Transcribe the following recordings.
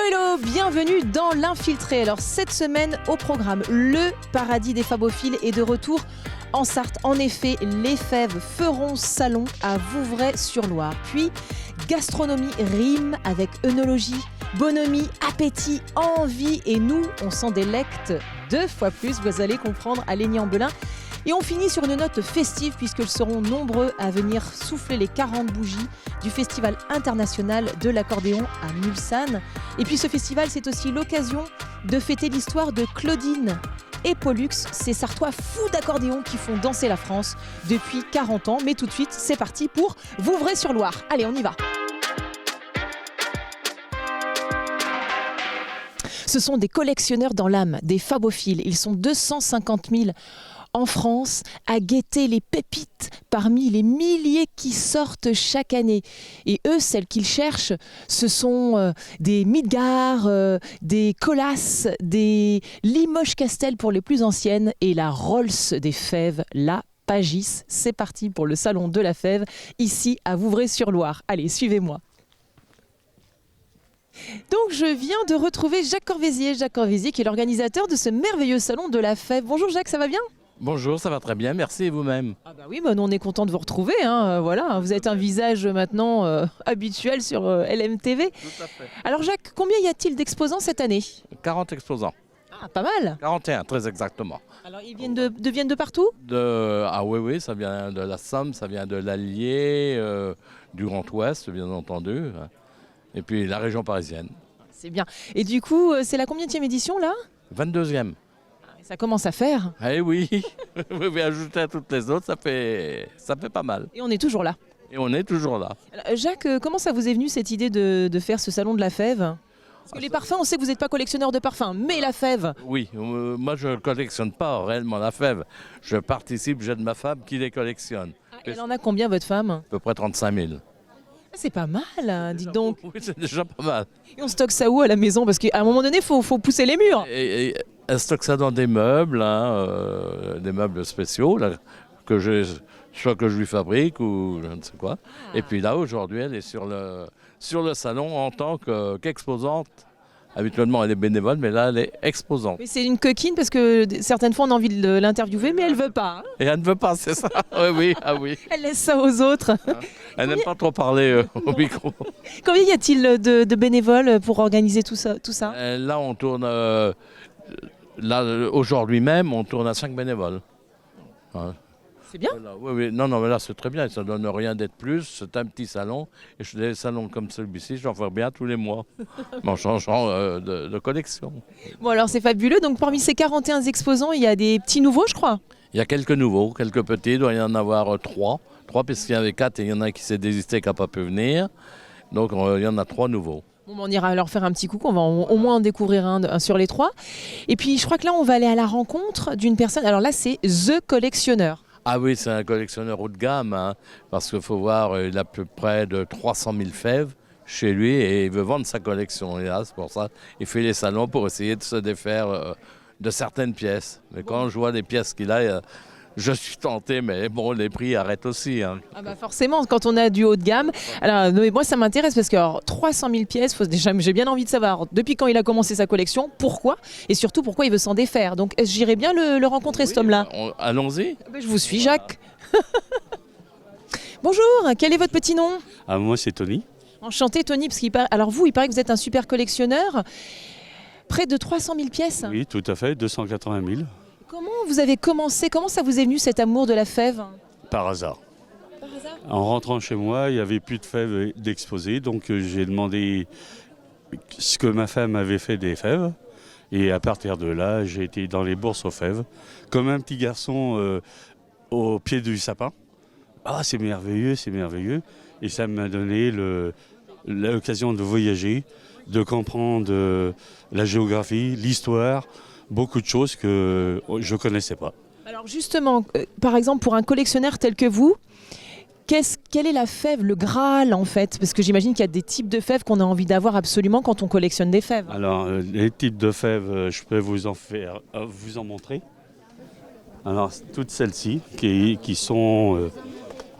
Hello, bienvenue dans l'Infiltré. Alors cette semaine au programme, le paradis des fabophiles est de retour en Sarthe. En effet, les fèves feront salon à Vouvray-sur-Loire. Puis gastronomie rime avec œnologie, bonhomie, appétit, envie. Et nous, on s'en délecte 2 fois plus, vous allez comprendre, à Légney-en-Belin. Et on finit sur une note festive puisqu'ils seront nombreux à venir souffler les 40 bougies du Festival international de l'accordéon à Mulsanne. Et puis ce festival, c'est aussi l'occasion de fêter l'histoire de Claudine et Pollux, ces Sartois fous d'accordéon qui font danser la France depuis 40 ans. Mais tout de suite, c'est parti pour Vouvray-sur-Loire. Allez, on y va. Ce sont des collectionneurs dans l'âme, des fabophiles. Ils sont 250 000 en France à guetter les pépites parmi les milliers qui sortent chaque année. Et eux, celles qu'ils cherchent, ce sont des Midgard, des Colas, des Limoges-Castel pour les plus anciennes et la Rolls des fèves, la Pagis. C'est parti pour le salon de la fève, ici à Vouvray-sur-Loire. Allez, suivez-moi. Donc je viens de retrouver Jacques Corvézier. Jacques Corvézier qui est l'organisateur de ce merveilleux salon de la fève. Bonjour Jacques, ça va bien ? Bonjour, ça va très bien, merci et vous-même. Ah bah oui, nous on est content de vous retrouver, voilà, vous êtes un visage maintenant habituel sur LMTV. Tout à fait. Alors Jacques, combien y a-t-il d'exposants cette année ? 40 exposants. Ah, pas mal. 41, très exactement. Alors ils viennent de partout ? Ah oui, ça vient de la Somme, ça vient de l'Allier, du Grand Ouest, bien entendu, et puis la région parisienne. C'est bien. Et du coup, c'est la combienième édition là ? 22e. Ça commence à faire. Eh oui, vous pouvez ajouter à toutes les autres, ça fait pas mal. Et on est toujours là. Et on est toujours là. Alors, Jacques, comment ça vous est venu cette idée de faire ce salon de la fève ? Parce que les parfums, on sait que vous n'êtes pas collectionneur de parfums, mais la fève. Oui, moi je ne collectionne pas réellement la fève. Je participe, j'aide ma femme qui les collectionne. Elle en a combien votre femme ? À peu près 35 000. C'est pas mal, dites donc. Oui, c'est déjà pas mal. Et on stocke ça où à la maison ? Parce qu'à un moment donné, il faut pousser les murs. Et elle stocke ça dans des meubles, des meubles spéciaux, là, soit que je lui fabrique ou je ne sais quoi. Et puis là, aujourd'hui, elle est sur le salon en tant qu'exposante. Habituellement, elle est bénévole, mais là, elle est exposante. Mais c'est une coquine parce que certaines fois, on a envie de l'interviewer, mais elle veut pas. Et elle ne veut pas, c'est ça. Oui, ah oui. Elle laisse ça aux autres. Elle n'aime pas trop parler au micro. Combien y a-t-il de bénévoles pour organiser tout ça ? Là, on tourne... aujourd'hui même, on tourne à 5 bénévoles. Ouais. C'est bien. Voilà, oui, non, mais là c'est très bien, ça ne donne rien d'être plus, c'est un petit salon, et des salons comme celui-ci, j'en fais bien tous les mois, en changeant de collection. Bon alors c'est fabuleux, donc parmi ces 41 exposants, il y a des petits nouveaux je crois. Il y a quelques nouveaux, quelques petits, il doit y en avoir 3 puisqu'il y en avait 4 et il y en a un qui s'est désisté, qui n'a pas pu venir, donc il y en a 3 nouveaux. Bon, on ira leur faire un petit coucou, on va au moins en découvrir un sur les 3. Et puis je crois que là on va aller à la rencontre d'une personne, alors là c'est The Collectionneur. Ah oui, c'est un collectionneur haut de gamme, parce qu'il faut voir, il a à peu près de 300 000 fèves chez lui et il veut vendre sa collection. Et là, c'est pour ça qu'il fait les salons pour essayer de se défaire de certaines pièces. Mais quand je vois les pièces qu'il a, je suis tenté, mais bon, les prix arrêtent aussi. Ah bah forcément, quand on a du haut de gamme. Alors, mais moi, ça m'intéresse parce que alors, 300 000 pièces, j'ai bien envie de savoir depuis quand il a commencé sa collection, pourquoi, et surtout pourquoi il veut s'en défaire. Donc, j'irais bien le rencontrer, cet homme-là. Allons-y. Je vous suis, Jacques. Bonjour, quel est votre petit nom ? Moi, c'est Tony. Enchanté, Tony, parce il paraît que vous êtes un super collectionneur. Près de 300 000 pièces. Oui, tout à fait, 280 000. Comment vous avez commencé ? Comment ça vous est venu cet amour de la fève ? Par hasard. Par hasard ? En rentrant chez moi, il n'y avait plus de fèves d'exposer, donc j'ai demandé ce que ma femme avait fait des fèves. Et à partir de là, j'ai été dans les bourses aux fèves, comme un petit garçon au pied du sapin. Ah, c'est merveilleux, c'est merveilleux. Et ça m'a donné l'occasion de voyager, de comprendre la géographie, l'histoire, beaucoup de choses que je ne connaissais pas. Alors justement, par exemple, pour un collectionneur tel que vous, quelle est la fève, le Graal en fait ? Parce que j'imagine qu'il y a des types de fèves qu'on a envie d'avoir absolument quand on collectionne des fèves. Alors, les types de fèves, je peux vous en montrer. Alors, toutes celles-ci qui sont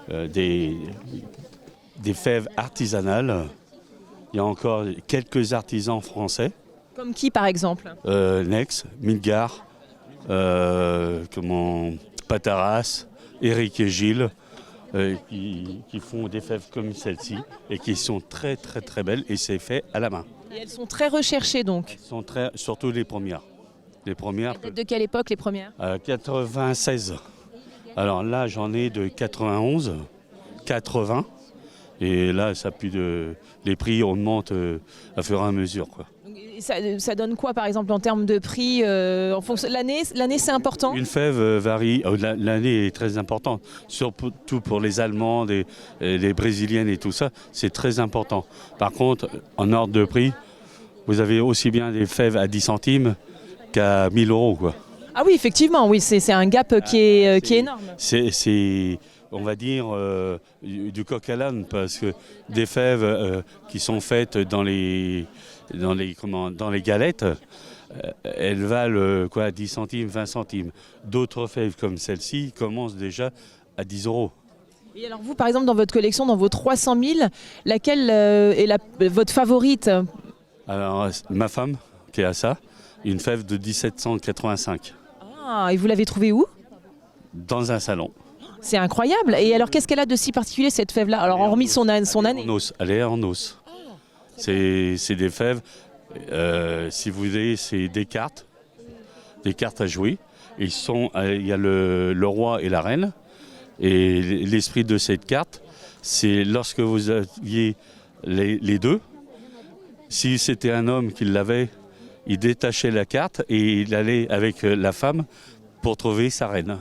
des fèves artisanales Il y a encore quelques artisans français, Comme qui par exemple? Nex, Midgard, Pataras, Eric et Gilles, qui font des fèves comme celle-ci et qui sont très très très belles et c'est fait à la main. Et elles sont très recherchées donc. Elles sont surtout les premières. Les premières, Elles datent de quelle époque les premières? 96. Alors là, j'en ai de 91, 80. Et là, les prix augmentent à fur et à mesure, quoi. Et ça donne quoi par exemple en termes de prix en fonction... L'année c'est important? Une fève varie, l'année est très importante, surtout pour les Allemands, les Brésiliennes et tout ça, c'est très important. Par contre, en ordre de prix, vous avez aussi bien des fèves à 10 centimes qu'à 1000 euros, quoi. Ah oui, effectivement, oui, c'est un gap qui est énorme. C'est, on va dire, du coq à l'âne, parce que des fèves qui sont faites dans les galettes, elles valent 10 centimes, 20 centimes. D'autres fèves comme celle-ci commencent déjà à 10 euros. Et alors vous, par exemple, dans votre collection, dans vos 300 000, laquelle est votre favorite? Alors, ma femme, qui a ça, une fève de 1785, Ah, et vous l'avez trouvée où? dans un salon. C'est incroyable. Et alors, qu'est-ce qu'elle a de si particulier, cette fève-là? Alors, hormis son année. Elle est en os. C'est des fèves, si vous voulez, c'est des cartes à jouer. Il y a le roi et la reine. Et l'esprit de cette carte, c'est lorsque vous aviez les deux, si c'était un homme qui l'avait, il détachait la carte et il allait avec la femme pour trouver sa reine.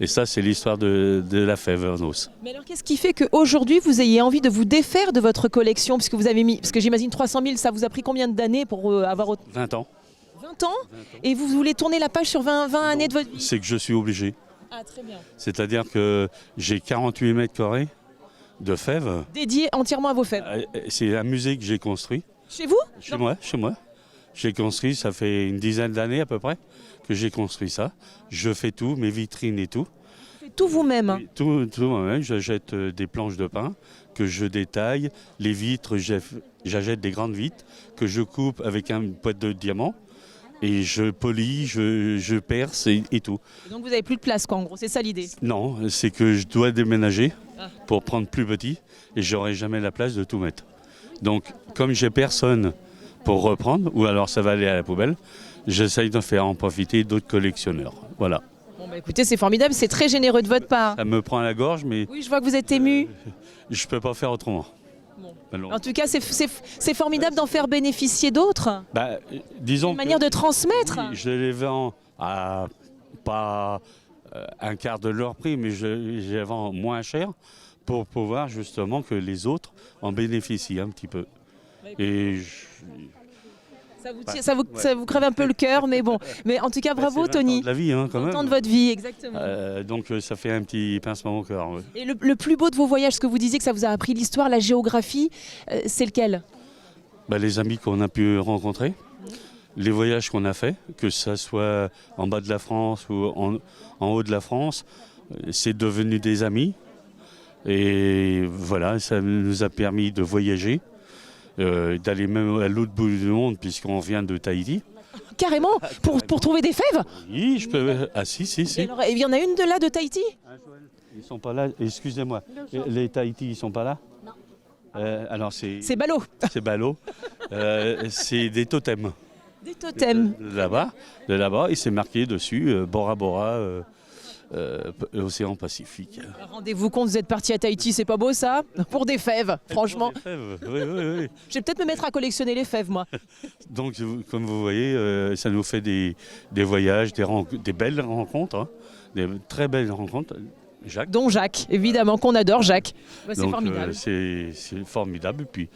Et ça, c'est l'histoire de la fève en os. Mais alors, qu'est-ce qui fait qu'aujourd'hui, vous ayez envie de vous défaire de votre collection? Puisque vous avez mis, parce que j'imagine 300 000, ça vous a pris combien d'années pour avoir 20 ans. 20 ans? Et vous voulez tourner la page sur 20 années de votre vie? C'est que je suis obligé. Ah, très bien. C'est-à-dire que j'ai 48 mètres carrés de fèves. Dédié entièrement à vos fèves. C'est un musée que j'ai construit. Chez vous? Chez moi. J'ai construit, ça fait une dizaine d'années à peu près que j'ai construit ça. Je fais tout, mes vitrines et tout. Vous faites tout vous-même, hein? Tout moi-même. J'achète des planches de pin que je détaille. Les vitres, j'achète des grandes vitres que je coupe avec une boîte de diamants. Et je polis, je perce et tout. Et donc vous n'avez plus de place, quoi, en gros, c'est ça l'idée? Non, c'est que je dois déménager pour prendre plus petit et j'aurai jamais la place de tout mettre. Donc, comme j'ai personne pour reprendre, ou alors ça va aller à la poubelle, j'essaye de faire en profiter d'autres collectionneurs. Voilà. Bon, bah écoutez, c'est formidable, c'est très généreux de votre part. Ça me prend à la gorge, mais Oui, je vois que vous êtes ému. je peux pas faire autrement. Bon. En tout cas, c'est formidable d'en faire bénéficier d'autres. Disons Une manière de transmettre. Oui, je les vends à pas un quart de leur prix, mais je les vends moins cher pour pouvoir justement que les autres en bénéficient un petit peu. Et ça vous crève un peu le cœur, mais bon. Mais en tout cas, bravo Tony. De la vie, quand même. Temps de votre vie, exactement. Donc ça fait un petit pincement au cœur. Ouais. Et le plus beau de vos voyages, ce que vous disiez que ça vous a appris l'histoire, la géographie, c'est lequel? Les amis qu'on a pu rencontrer, les voyages qu'on a faits, que ce soit en bas de la France ou en haut de la France, c'est devenu des amis. Et voilà, ça nous a permis de voyager, d'aller même à l'autre bout du monde, puisqu'on vient de Tahiti. Carrément, pour trouver des fèves? Oui, je peux. Ah si. Et alors, il y en a une de là, de Tahiti? Ils sont pas là, excusez-moi. Les Tahiti, ils sont pas là? Non. Alors c'est ballot. C'est ballot. C'est des totems. Des totems. De là-bas, et c'est marqué dessus Bora Bora, océan Pacifique. Rendez-vous compte, vous êtes parti à Tahiti, c'est pas beau ça? Pour des fèves, franchement. Pour des fèves, oui. Je vais peut-être me mettre à collectionner les fèves, moi. Donc, comme vous voyez, ça nous fait des voyages, des belles rencontres, des très belles rencontres. Jacques. Dont Jacques, évidemment, qu'on adore Jacques. C'est formidable. C'est formidable. Et puis,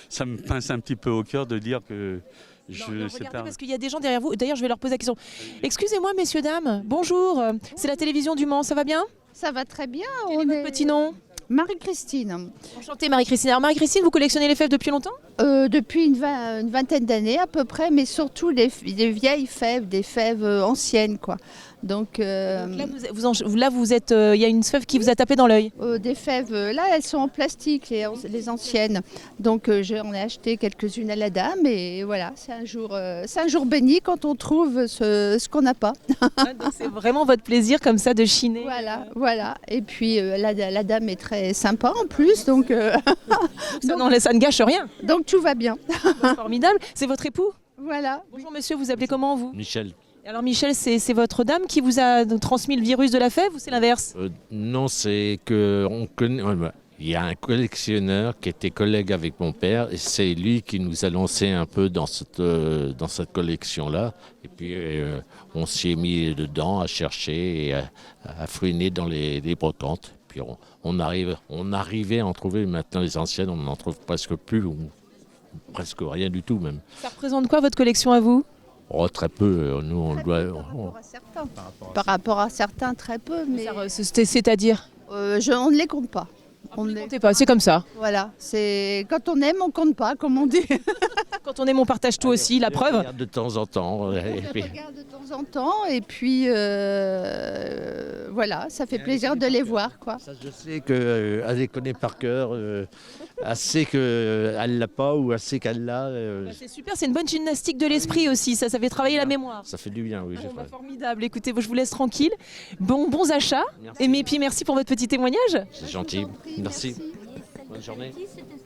ça me pince un petit peu au cœur de dire que regardez, parce qu'il y a des gens derrière vous. D'ailleurs, je vais leur poser la question. Excusez-moi, messieurs, dames. Bonjour. C'est la télévision du Mans. Ça va bien? Ça va très bien. Quel est votre petit nom? Marie-Christine, Enchantée Marie-Christine. Alors Marie-Christine, vous collectionnez les fèves depuis longtemps? depuis une vingtaine d'années à peu près, mais surtout des vieilles fèves, des fèves anciennes, quoi. Donc, Là, vous êtes, il y a une fève qui vous a tapé dans l'œil. des fèves, là, elles sont en plastique, les anciennes. Donc, j'en ai acheté quelques-unes à la dame, et voilà, c'est un jour béni quand on trouve ce qu'on n'a pas. Donc c'est vraiment votre plaisir comme ça de chiner. Voilà. Et puis, la dame est très sympa en plus, donc, Ça ne gâche rien. donc tout va bien. Formidable. C'est votre époux? Voilà. Bonjour monsieur, vous appelez comment vous? Michel. Alors Michel, c'est votre dame qui vous a transmis le virus de la fève ou c'est l'inverse? Non, c'est que on connaît. Il y a un collectionneur qui était collègue avec mon père et c'est lui qui nous a lancé un peu dans cette collection-là. Et puis on s'y est mis dedans à chercher et à fouiner dans les brocantes. Puis on arrivait à en trouver. Maintenant les anciennes, on n'en trouve presque plus ou presque rien du tout même. Ça représente quoi votre collection à vous? Oh, très peu. Nous on doit. Par rapport à certains, très peu, mais C'est-à-dire? on ne les compte pas. On ne comptez pas, c'est comme ça. Voilà, c'est quand on aime, on compte pas, comme on dit. Quand on aime, on partage tout aussi, la preuve. De temps en temps. On les regarde de temps en temps, et puis voilà, ça fait plaisir de les voir, quoi. Ça, je sais qu'elle les connaît par cœur. Elle sait qu'elle l'a pas ou elle sait qu'elle l'a. C'est super, c'est une bonne gymnastique de l'esprit aussi, ça fait travailler la mémoire. Ça fait du bien, oui. Bon, formidable, écoutez, je vous laisse tranquille. Bons achats, et puis merci pour votre petit témoignage. C'est gentil. Merci. Bonne journée.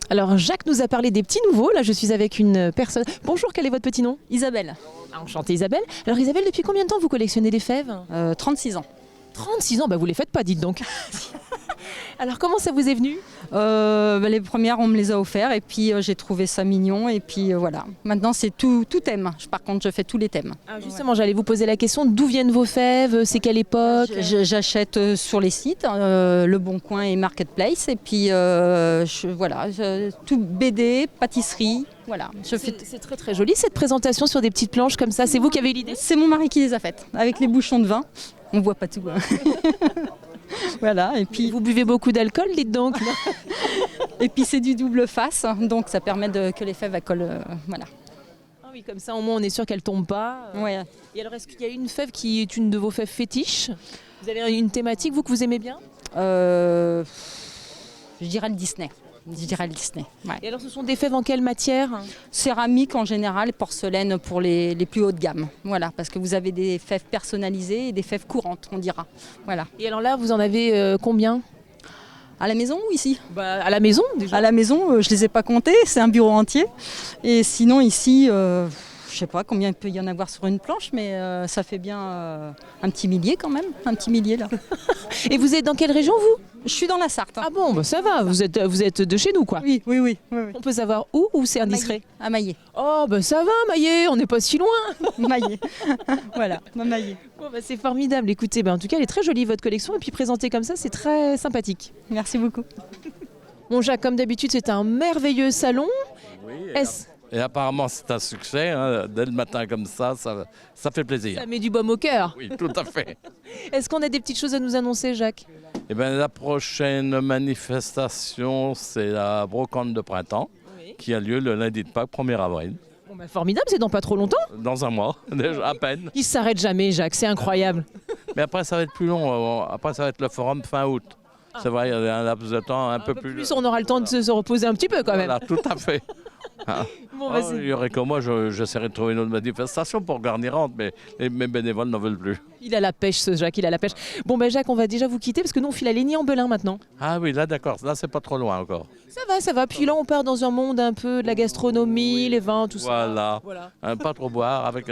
Alors Jacques nous a parlé des petits nouveaux, là je suis avec une personne. Bonjour, quel est votre petit nom? Isabelle, Enchantée Isabelle. Alors Isabelle, depuis combien de temps vous collectionnez des fèves? 36 ans. 36 ans, vous les faites pas, dites donc. Alors comment ça vous est venu? Les premières, on me les a offertes et puis j'ai trouvé ça mignon et puis voilà. Maintenant, c'est tout thème. Par contre, je fais tous les thèmes. Justement, j'allais vous poser la question, d'où viennent vos fèves? C'est quelle époque? J'achète sur les sites, Le Bon Coin et Marketplace et puis tout BD, pâtisserie. Voilà. C'est très très joli cette présentation sur des petites planches comme ça. C'est vous qui avez l'idée? C'est mon mari qui les a faites, avec les bouchons de vin. On voit pas tout. Hein. Voilà, et puis vous buvez beaucoup d'alcool, dites donc. Et puis c'est du double face, donc ça permet que les fèves collent. Voilà. Ah oui, comme ça au moins on est sûr qu'elles tombent pas. Ouais. Et alors est-ce qu'il y a une fève qui est une de vos fèves fétiches? Vous avez une thématique vous que vous aimez bien? Je dirais le Disney. Ouais. Et alors ce sont des fèves en quelle matière? Céramique en général et porcelaine pour les plus hautes gammes. Voilà, parce que vous avez des fèves personnalisées et des fèves courantes, on dira. Voilà. Et alors là, vous en avez combien? À la maison ou ici? À la maison déjà. À la maison, je ne les ai pas comptés, c'est un bureau entier. Et sinon ici, je ne sais pas combien il peut y en avoir sur une planche, mais ça fait bien un petit millier quand même, un petit millier là. Et vous êtes dans quelle région vous? Je suis dans la Sarthe. Ah bon, ça va, vous êtes de chez nous quoi. Oui. On peut savoir où ou c'est indiscret? À Maillé. Oh ça va Maillé, on n'est pas si loin. Maillé. Voilà, Maillé. Bon, c'est formidable, écoutez, en tout cas elle est très jolie votre collection et puis présentée comme ça c'est très sympathique. Merci beaucoup. Bon Jacques, comme d'habitude c'est un merveilleux salon. Oui, et apparemment c'est un succès, hein, dès le matin comme ça fait plaisir. Ça met du baume au cœur. Oui, tout à fait. Est-ce qu'on a des petites choses à nous annoncer Jacques? Eh bien, la prochaine manifestation, c'est la brocante de printemps, qui a lieu le lundi de Pâques, 1er avril. Bon, formidable, c'est dans pas trop longtemps. Dans un mois, déjà, à peine. Il s'arrête jamais Jacques, c'est incroyable. Mais après, ça va être plus long. Après, ça va être le forum fin août. C'est vrai, il y a un laps de temps un peu plus... On aura le temps de se reposer un petit peu quand même. Voilà, tout à fait. Il y aurait que moi, j'essaierai de trouver une autre manifestation pour garnirante, mais mes bénévoles n'en veulent plus. Il a la pêche ce Jacques, il a la pêche. Bon Jacques, on va déjà vous quitter parce que nous on file à Légny-en-Belin maintenant. Ah oui, là d'accord, là c'est pas trop loin encore. Ça va, puis là on part dans un monde un peu de la gastronomie, les vins, tout ça. Voilà. Pas trop boire, avec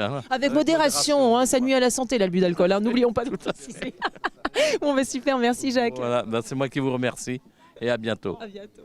modération, hein, ça nuit à la santé l'abus d'alcool, hein, n'oublions pas tout ça. Bon super, merci Jacques. Voilà, c'est moi qui vous remercie et à bientôt. À bientôt.